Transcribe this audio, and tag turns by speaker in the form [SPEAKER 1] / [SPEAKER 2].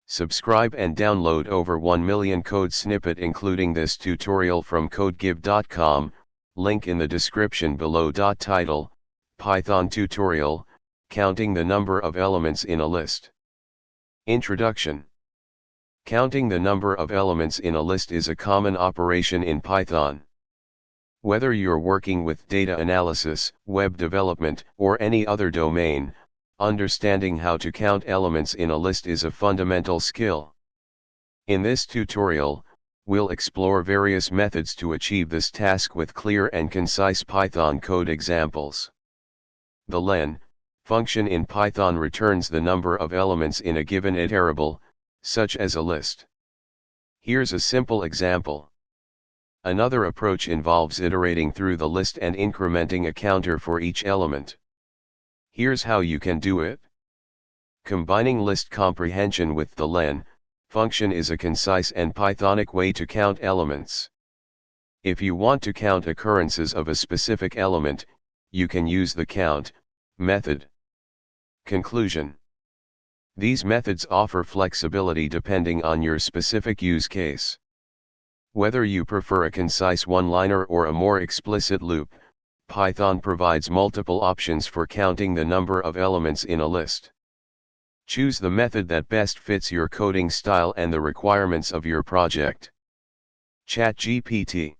[SPEAKER 1] Subscribe and download over 1 million code snippet including this tutorial from codegive.com, link in the description below. Title, Python tutorial, counting the number of elements in a list. Introduction. Counting the number of elements in a list is a common operation in Python. Whether you're working with data analysis, web development, or any other domain, understanding how to count elements in a list is a fundamental skill. In this tutorial, we'll explore various methods to achieve this task with clear and concise Python code examples. The len function in Python returns the number of elements in a given iterable, such as a list. Here's a simple example. Another approach involves iterating through the list and incrementing a counter for each element. Here's how you can do it. Combining list comprehension with the len function is a concise and Pythonic way to count elements. If you want to count occurrences of a specific element, you can use the count method. Conclusion. These methods offer flexibility depending on your specific use case. Whether you prefer a concise one-liner or a more explicit loop, Python provides multiple options for counting the number of elements in a list. Choose the method that best fits your coding style and the requirements of your project. ChatGPT.